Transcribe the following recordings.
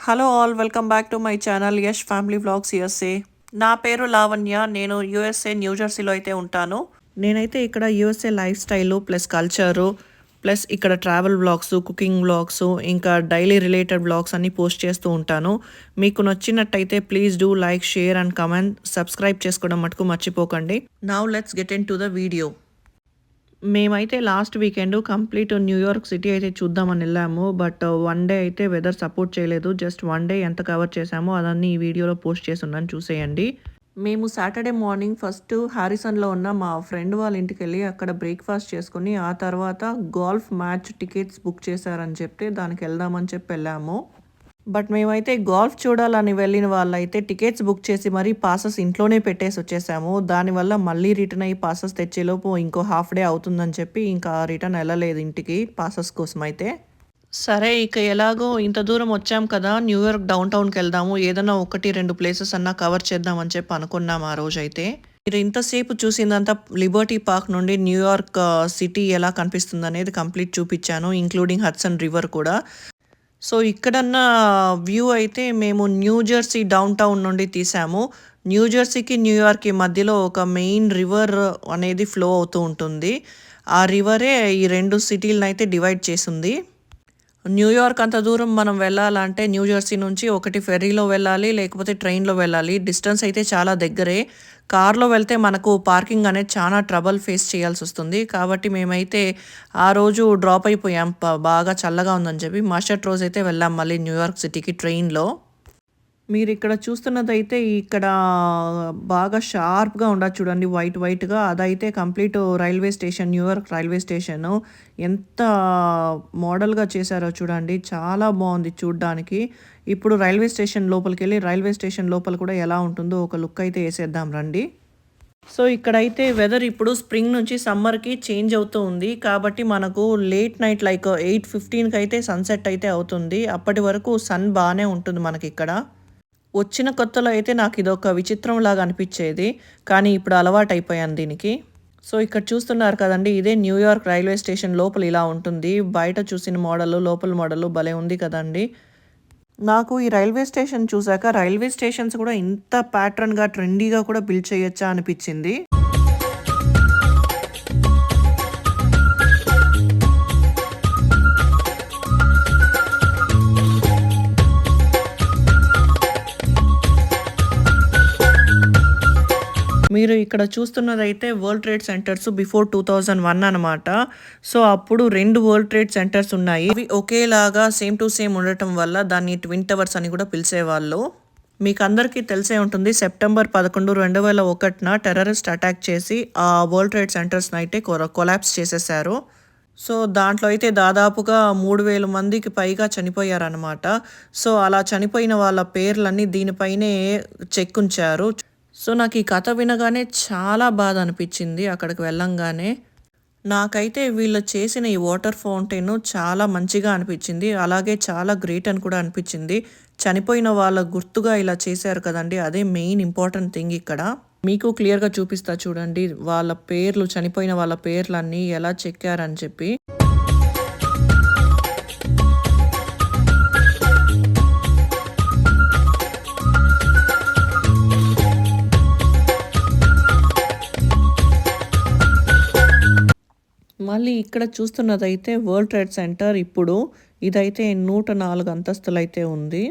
Hello all welcome back to my channel Yash family vlogs USA. నా పేరు లావణ్య. నేను USA న్యూజెర్సీలో అయితే ఉంటాను. నేనైతే ఇక్కడ USA life style plus culture plus ఇక్కడ ట్రావెల్ వ్లాగ్స్, కుకింగ్ వ్లాగ్స్, ఇంకా డైలీ రిలేటెడ్ వ్లాగ్స్ అన్నీ పోస్ట్ చేస్తూ ఉంటాను. మీకు నచ్చినట్టయితే please do like, share and comment. Subscribe చేసుకోవడం మటుకు మర్చిపోకండి. Now let's get in to the video. మేమైతే last weekend complete New York city అయితే చూద్దామని వెళ్ళాము. బట్ వన్ డే అయితే వెదర్ సపోర్ట్ చేయలేదు. జస్ట్ వన్ డే ఎంత కవర్ చేసామో అదన్నీ ఈ వీడియోలో పోస్ట్ చేసి ఉన్నాను, చూసేయండి. మేము సాటర్డే మార్నింగ్ ఫస్ట్ హారిసన్లో ఉన్న మా ఫ్రెండ్ వాళ్ళ ఇంటికి వెళ్ళి అక్కడ బ్రేక్ఫాస్ట్ చేసుకుని ఆ తర్వాత గోల్ఫ్ మ్యాచ్ టికెట్స్ బుక్ చేశారని చెప్తే దానికి వెళ్దామని చెప్పి వెళ్ళాము. బట్ మేమైతే గోల్ఫ్ చూడాలని వెళ్ళిన వాళ్ళైతే టికెట్స్ బుక్ చేసి మరీ పాసెస్ ఇంట్లోనే పెట్టేసి వచ్చేసాము. దానివల్ల మళ్ళీ రిటర్న్ అయ్యి పాసెస్ తెచ్చేలోపు ఇంకో హాఫ్ డే అవుతుందని చెప్పి ఇంకా రిటర్న్ వెళ్ళలేదు ఇంటికి పాసెస్ కోసం అయితే. సరే, ఇక ఎలాగో ఇంత దూరం వచ్చాం కదా, న్యూయార్క్ డౌన్ టౌన్కి వెళ్దాము, ఏదైనా 1-2 ప్లేసెస్ అన్నా కవర్ చేద్దామని చెప్పి అనుకున్నాం ఆ రోజైతే. మీరు ఇంతసేపు చూసిందంతా లిబర్టీ పార్క్ నుండి న్యూయార్క్ సిటీ ఎలా కనిపిస్తుంది అనేది కంప్లీట్ చూపించాను, ఇంక్లూడింగ్ హడ్సన్ రివర్ కూడా. సో ఇక్కడన్న వ్యూ అయితే మేము న్యూజెర్సీ డౌన్ టౌన్ నుండి తీసాము. న్యూజెర్సీకి న్యూయార్క్కి మధ్యలో ఒక మెయిన్ రివర్ అనేది ఫ్లో అవుతూ ఉంటుంది. ఆ రివరే ఈ రెండు సిటీలను అయితే డివైడ్ చేసింది. న్యూయార్క్ అంత దూరం మనం వెళ్ళాలంటే న్యూజెర్సీ నుంచి ఒకటి ఫెర్రీలో వెళ్ళాలి, లేకపోతే ట్రైన్లో వెళ్ళాలి. డిస్టెన్స్ అయితే చాలా దగ్గరే. కార్లో వెళ్తే మనకు పార్కింగ్ అనేది చాలా ట్రబుల్ ఫేస్ చేయాల్సి వస్తుంది. కాబట్టి మేమైతే ఆ రోజు డ్రాప్ అయిపోయాం, బాగా చల్లగా ఉందని చెప్పి. మరుసటి రోజు అయితే వెళ్ళాం మళ్ళీ న్యూయార్క్ సిటీకి ట్రైన్లో. మీరు ఇక్కడ చూస్తున్నదైతే ఇక్కడ బాగా షార్ప్గా ఉండదు చూడండి, వైట్గా. అదైతే complete railway station, New York railway station. ఎంత మోడల్గా చేశారో చూడండి, చాలా బాగుంది చూడ్డానికి. ఇప్పుడు రైల్వే స్టేషన్ లోపలికి వెళ్ళి రైల్వే స్టేషన్ లోపల కూడా ఎలా ఉంటుందో ఒక లుక్ అయితే వేసేద్దాం రండి. సో ఇక్కడైతే వెదర్ ఇప్పుడు స్ప్రింగ్ నుంచి సమ్మర్కి చేంజ్ అవుతూ ఉంది. కాబట్టి మనకు లేట్ నైట్ లైక్ 8:15కి అయితే సన్సెట్ అయితే అవుతుంది. అప్పటి వరకు సన్ బాగానే ఉంటుంది మనకి ఇక్కడ. వచ్చిన కొత్తలో అయితే నాకు ఇదొక విచిత్రం లాగా అనిపించేది, కానీ ఇప్పుడు అలవాటు అయిపోయాను దీనికి. సో ఇక్కడ చూస్తున్నారు కదండి, ఇదే న్యూయార్క్ రైల్వే స్టేషన్ లోపల ఇలా ఉంటుంది. బయట చూసిన మోడల్, లోపల మోడల్ భలే ఉంది కదండి. నాకు ఈ రైల్వే స్టేషన్ చూసాక రైల్వే స్టేషన్స్ కూడా ఇంత ప్యాటర్న్గా ట్రెండీగా కూడా బిల్డ్ చేయొచ్చా అనిపించింది. మీరు ఇక్కడ చూస్తున్నదైతే వరల్డ్ ట్రేడ్ సెంటర్స్ బిఫోర్ 2001 అనమాట. సో అప్పుడు 2 వరల్డ్ ట్రేడ్ సెంటర్స్ ఉన్నాయి. అవి ఒకేలాగా సేమ్ టు సేమ్ ఉండటం వల్ల దాన్ని ట్విన్ టవర్స్ అని కూడా పిలిచేవాళ్ళు. మీకు అందరికీ తెలిసే ఉంటుంది, సెప్టెంబర్ 11, 2001 టెర్రరిస్ట్ అటాక్ చేసి ఆ వరల్డ్ ట్రేడ్ సెంటర్స్ని అయితే కొలాప్స్ చేసేసారు. సో దాంట్లో అయితే దాదాపుగా 3,000 మందికి పైగా చనిపోయారనమాట. సో అలా చనిపోయిన వాళ్ళ పేర్లన్నీ దీనిపైనే చెక్కుంచారు. సో నాకు ఈ కథ వినగానే చాలా బాధ అనిపించింది అక్కడికి వెళ్ళంగానే. నాకైతే వీళ్ళు చేసిన ఈ వాటర్ ఫౌంటైన్ చాలా మంచిగా అనిపించింది, అలాగే చాలా గ్రేట్ అని కూడా అనిపించింది. చనిపోయిన వాళ్ళ గుర్తుగా ఇలా చేశారు కదండి, అదే మెయిన్ ఇంపార్టెంట్ థింగ్ ఇక్కడ. మీకు క్లియర్గా చూపిస్తా చూడండి వాళ్ళ పేర్లు, చనిపోయిన వాళ్ళ పేర్లన్నీ ఎలా చెక్కారని చెప్పి. మళ్ళీ ఇక్కడ చూస్తున్నదైతే వరల్డ్ ట్రేడ్ సెంటర్. ఇప్పుడు ఇదైతే 104 అంతస్తులు అయితే ఉంది.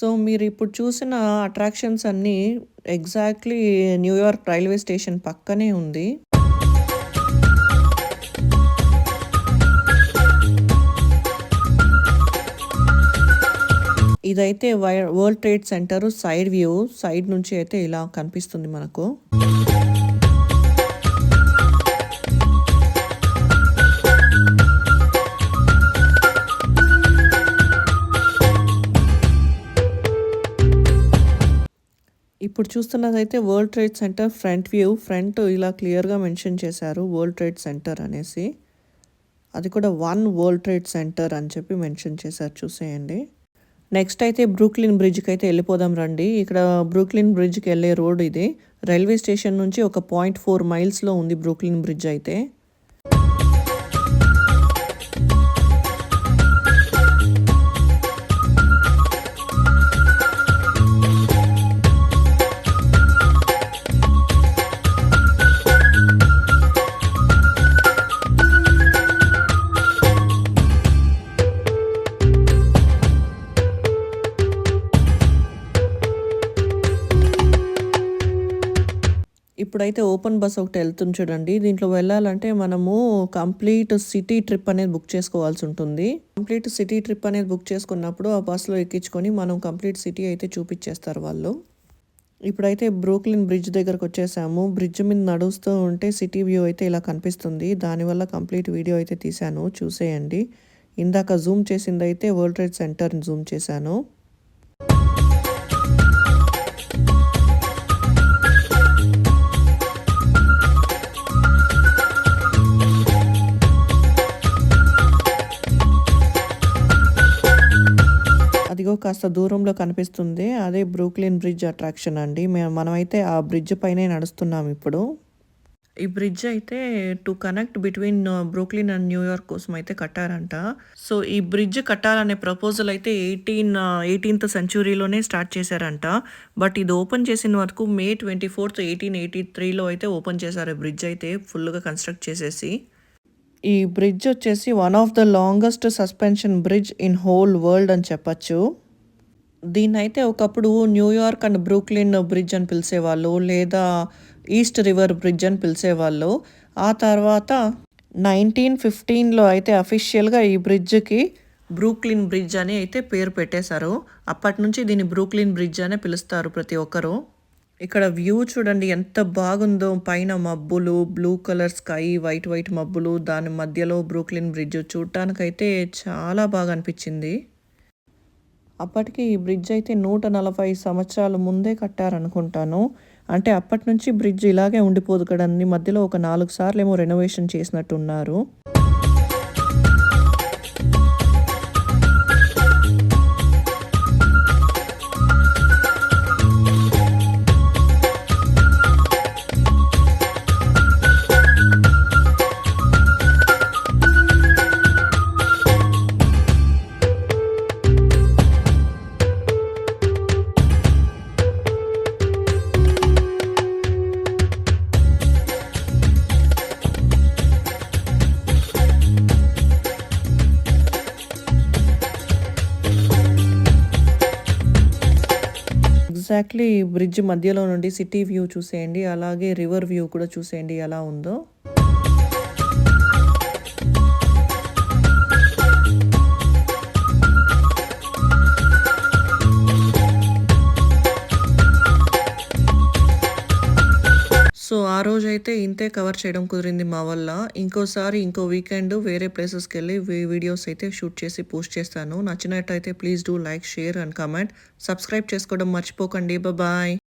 సో మీరు ఇప్పుడు చూసిన అట్రాక్షన్స్ అన్నీ ఎగ్జాక్ట్లీ న్యూయార్క్ రైల్వే స్టేషన్ పక్కనే ఉంది. ఇదైతే World Trade Center side view. Side నుంచి అయితే ఇలా కనిపిస్తుంది మనకు. ఇప్పుడు చూస్తున్నదైతే World Trade Center front view. Front ఇలా క్లియర్గా మెన్షన్ చేశారు వరల్డ్ ట్రేడ్ సెంటర్ అనేసి. అది కూడా 1 వరల్డ్ ట్రేడ్ సెంటర్ అని చెప్పి మెన్షన్ చేశారు, చూసేయండి. నెక్స్ట్ అయితే బ్రూక్లిన్ బ్రిడ్జ్కి అయితే వెళ్ళిపోదాం రండి. ఇక్కడ బ్రూక్లిన్ బ్రిడ్జ్కి వెళ్ళే రోడ్ ఇది. రైల్వే స్టేషన్ నుంచి ఒక 0.4 మైల్స్లో ఉంది బ్రూక్లిన్ బ్రిడ్జ్ అయితే. ఇప్పుడైతే ఓపెన్ బస్ ఒకటి వెళ్తుంది చూడండి. దీంట్లో వెళ్ళాలంటే మనము కంప్లీట్ సిటీ ట్రిప్ అనేది బుక్ చేసుకోవాల్సి ఉంటుంది. కంప్లీట్ సిటీ ట్రిప్ అనేది బుక్ చేసుకున్నప్పుడు ఆ బస్సులో ఎక్కించుకొని మనం కంప్లీట్ సిటీ అయితే చూపించేస్తారు వాళ్ళు. ఇప్పుడైతే బ్రూక్లిన్ బ్రిడ్జ్ దగ్గరకు వచ్చేసాము. బ్రిడ్జ్ మీద నడుస్తూ ఉంటే సిటీ వ్యూ అయితే ఇలా కనిపిస్తుంది. దానివల్ల కంప్లీట్ వీడియో అయితే తీశాను, చూసేయండి. ఇందాక జూమ్ చేసింది అయితే వరల్డ్ ట్రేడ్ సెంటర్ని జూమ్ చేశాను. అదిగో కాస్త దూరంలో కనిపిస్తుంది, అదే బ్రూక్లిన్ బ్రిడ్జ్ అట్రాక్షన్ అండి. మనమైతే ఆ బ్రిడ్జ్ పైనే నడుస్తున్నాం ఇప్పుడు. ఈ బ్రిడ్జ్ అయితే to connect between Brooklyn and New York కోసం అయితే కట్టారంట. సో ఈ బ్రిడ్జ్ కట్టాలనే ప్రపోజల్ అయితే 18th సెంచురీలోనే స్టార్ట్ చేశారంట. బట్ ఇది ఓపెన్ చేసిన వరకు May 24th 1883లో అయితే ఓపెన్ చేశారు. ఈ బ్రిడ్జ్ అయితే ఫుల్గా కన్స్ట్రక్ట్ చేసేసి. ఈ బ్రిడ్జ్ వచ్చేసి one of the longest suspension bridge in whole world అని చెప్పచ్చు. దీన్నైతే ఒకప్పుడు న్యూయార్క్ అండ్ బ్రూక్లిన్ బ్రిడ్జ్ అని పిలిచేవాళ్ళు, లేదా ఈస్ట్ రివర్ బ్రిడ్జ్ అని పిలిచేవాళ్ళు. ఆ తర్వాత 1915లో అయితే అఫీషియల్గా ఈ బ్రిడ్జ్కి బ్రూక్లిన్ బ్రిడ్జ్ అని అయితే పేరు పెట్టేశారు. అప్పటి నుంచి దీన్ని బ్రూక్లిన్ బ్రిడ్జ్ అనే పిలుస్తారు ప్రతి ఒక్కరు. ఇక్కడ వ్యూ చూడండి ఎంత బాగుందో. పైన మబ్బులు, బ్లూ కలర్ స్కై, వైట్ మబ్బులు, దాని మధ్యలో బ్రూక్లిన్ బ్రిడ్జ్ చూడటానికైతే చాలా బాగా అనిపించింది. అప్పటికి ఈ బ్రిడ్జ్ అయితే 140 సంవత్సరాల ముందే కట్టారనుకుంటాను. అంటే అప్పటి నుంచి బ్రిడ్జ్ ఇలాగే ఉండిపోదు కదండి. మధ్యలో ఒక 4 సార్లు ఏమో రెనోవేషన్ చేసినట్టున్నారు. ఎగ్జాక్ట్లీ బ్రిడ్జ్ మధ్యలో నుండి సిటీ వ్యూ చూసేయండి, అలాగే రివర్ వ్యూ కూడా చూసేయండి ఎలా ఉందో. సో ఆ రోజైతే ఇంతే కవర్ చేయడం కుదిరింది మా వల్ల. ఇంకోసారి ఇంకో వీకెండ్ వేరే ప్లేసెస్కి వెళ్ళి వీడియోస్ అయితే షూట్ చేసి పోస్ట్ చేస్తాను. నచ్చినట్టయితే please do like, share and comment. Subscribe చేసుకోవడం మర్చిపోకండి. బాయ్.